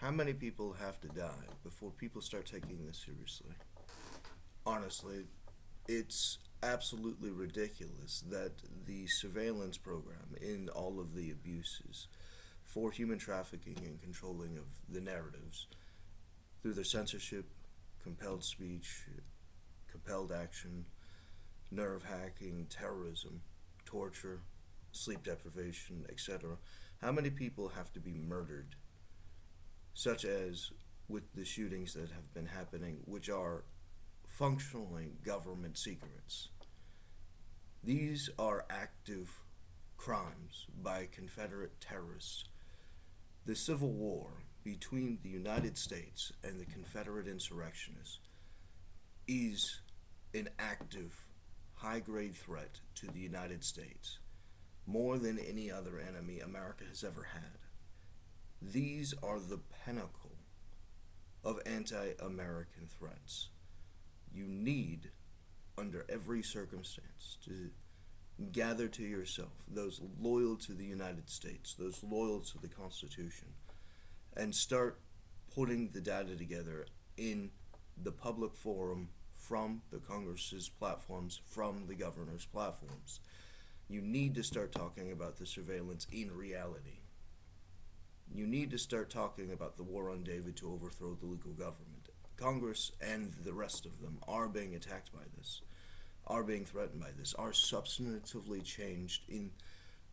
How many people have to die before people start taking this seriously? Honestly, it's absolutely ridiculous that the surveillance program in all of the abuses for human trafficking and controlling of the narratives through their censorship, compelled speech, compelled action, nerve hacking, terrorism, torture, sleep deprivation, etc. How many people have to be murdered, such as with the shootings that have been happening, which are functionally government secrets? These are active crimes by Confederate terrorists. The Civil War between the United States and the Confederate insurrectionists is an active, high grade threat to the United States, more than any other enemy America has ever had. These are the pinnacle of anti American threats. You need, under every circumstance, to gather to yourself those loyal to the United States, those loyal to the Constitution, and start putting the data together in the public forum from the Congress's platforms, from the governor's platforms. You need to start talking about the surveillance in reality. You need to start talking about the war on David to overthrow the legal government. Congress and the rest of them are being attacked by this, are being threatened by this, are substantively changed in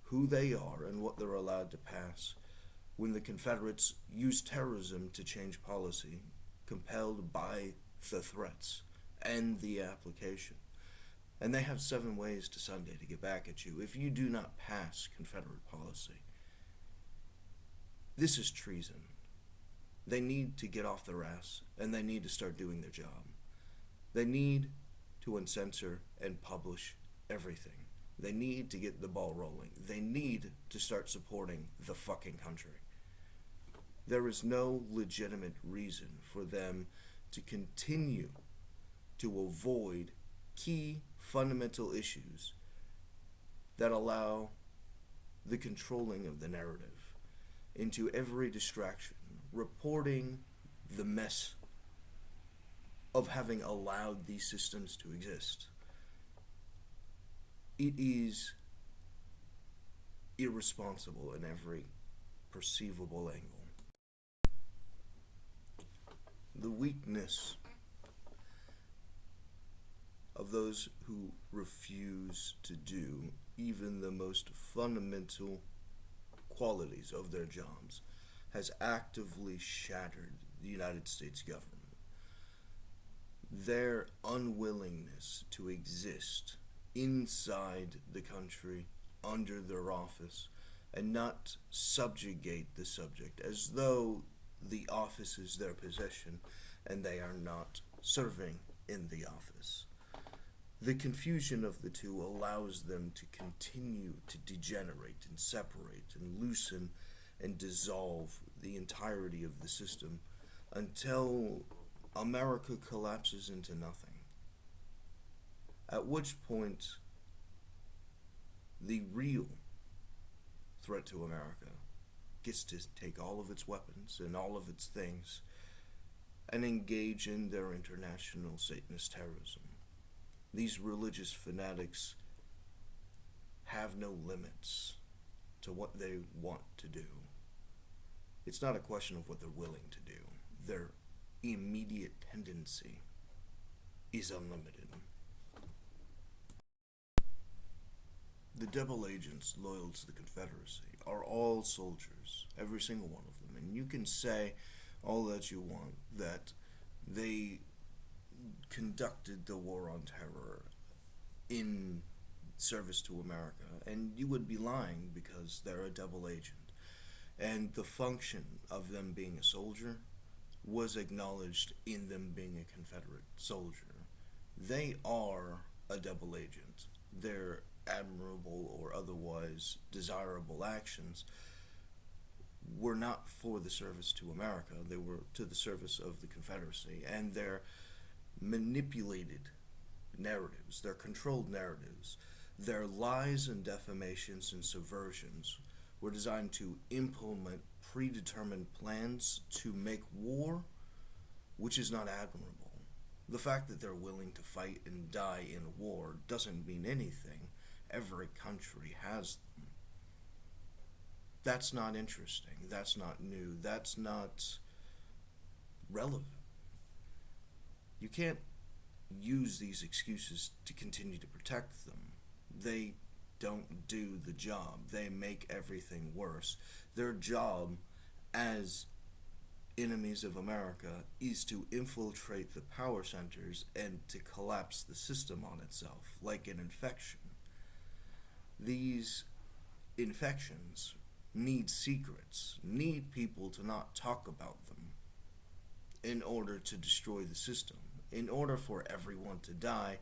who they are and what they're allowed to pass when the Confederates used terrorism to change policy, compelled by the threats and the application. And they have 7 ways to Sunday to get back at you if you do not pass Confederate policy. This is treason. They need to get off their ass and they need to start doing their job. They need to uncensor and publish everything. They need to get the ball rolling. They need to start supporting the fucking country. There is no legitimate reason for them to continue to avoid key fundamental issues that allow the controlling of the narrative into every distraction, reporting the mess of having allowed these systems to exist. It is irresponsible in every perceivable angle. The weakness of those who refuse to do even the most fundamental qualities of their jobs has actively shattered the United States government. Their unwillingness to exist inside the country, under their office, and not subjugate the subject as though the office is their possession and they are not serving in the office. The confusion of the two allows them to continue to degenerate and separate and loosen and dissolve the entirety of the system until America collapses into nothing. At which point, the real threat to America gets to take all of its weapons and all of its things and engage in their international Satanist terrorism. These religious fanatics have no limits to what they want to do. It's not a question of what they're willing to do. Their immediate tendency is unlimited. The double agents loyal to the Confederacy are all soldiers, every single one of them. And you can say all that you want, that they conducted the war on terror in service to America, and you would be lying because they're a double agent. And the function of them being a soldier was acknowledged in them being a Confederate soldier. They are a double agent. Their admirable or otherwise desirable actions were not for the service to America. They were to the service of the Confederacy, and their manipulated narratives, their controlled narratives, their lies and defamations and subversions were designed to implement predetermined plans to make war, which is not admirable. The fact that they're willing to fight and die in war doesn't mean anything. Every country has them. That's not interesting. That's not new. That's not relevant. You can't use these excuses to continue to protect them. They don't do the job. They make everything worse. Their job as enemies of America is to infiltrate the power centers and to collapse the system on itself, like an infection. These infections need secrets, need people to not talk about them in order to destroy the system. In order for everyone to die,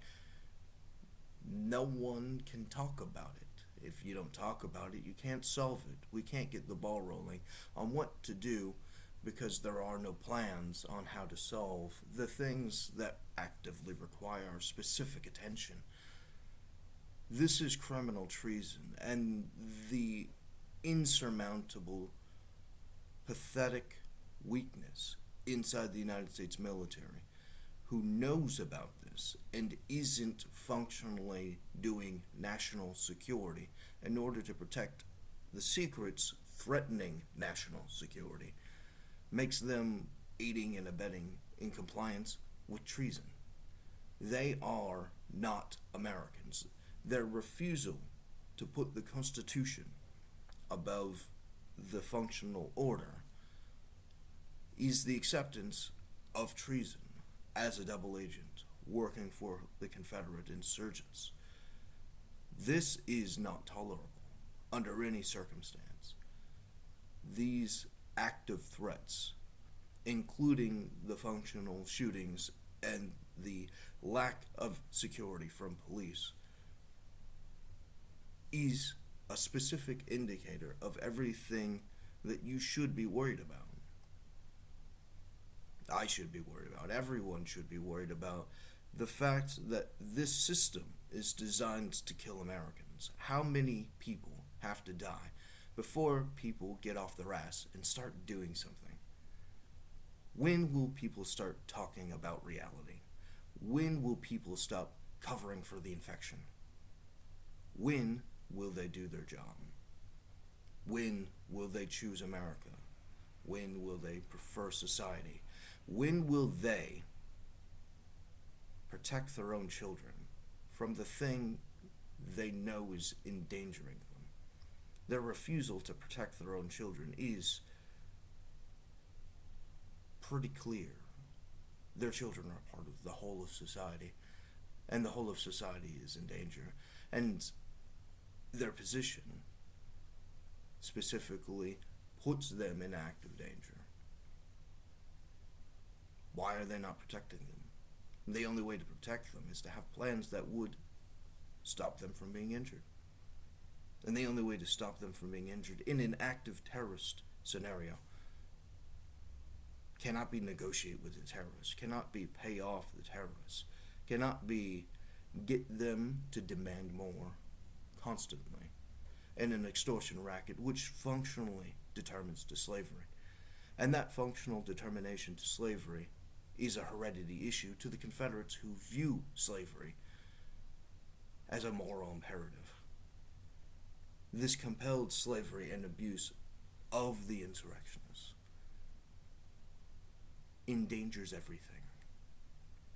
no one can talk about it. If you don't talk about it, you can't solve it. We can't get the ball rolling on what to do because there are no plans on how to solve the things that actively require specific attention. This is criminal treason, and the insurmountable, pathetic weakness inside the United States military, who knows about this and isn't functionally doing national security in order to protect the secrets threatening national security, makes them aiding and abetting in compliance with treason. They are not Americans. Their refusal to put the Constitution above the functional order is the acceptance of treason as a double agent working for the Confederate insurgents. This is not tolerable under any circumstance. These active threats, including the functional shootings and the lack of security from police, is a specific indicator of everything that you should be worried about. I should be worried about. Everyone should be worried about the fact that this system is designed to kill Americans. How many people have to die before people get off their ass and start doing something? When will people start talking about reality? When will people stop covering for the infection? When will they do their job? When will they choose America? When will they prefer society? When will they protect their own children from the thing they know is endangering them? Their refusal to protect their own children is pretty clear. Their children are part of the whole of society, and the whole of society is in danger. And their position specifically puts them in active danger. Why are they not protecting them? The only way to protect them is to have plans that would stop them from being injured. And the only way to stop them from being injured in an active terrorist scenario cannot be negotiate with the terrorists, cannot be pay off the terrorists, cannot be get them to demand more constantly in an extortion racket which functionally determines to slavery. And that functional determination to slavery is a heredity issue to the Confederates who view slavery as a moral imperative. This compelled slavery and abuse of the insurrectionists endangers everything.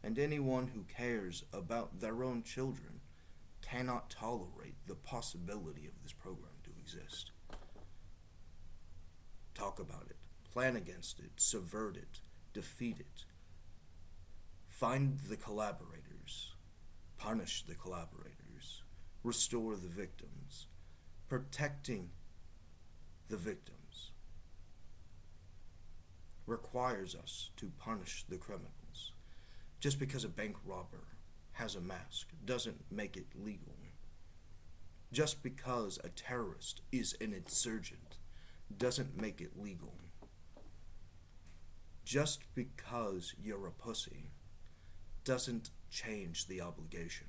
And anyone who cares about their own children cannot tolerate the possibility of this program to exist. Talk about it, plan against it, subvert it, defeat it. Find the collaborators, punish the collaborators, restore the victims. Protecting the victims requires us to punish the criminals. Just because a bank robber has a mask doesn't make it legal. Just because a terrorist is an insurgent doesn't make it legal. Just because you're a pussy doesn't change the obligation.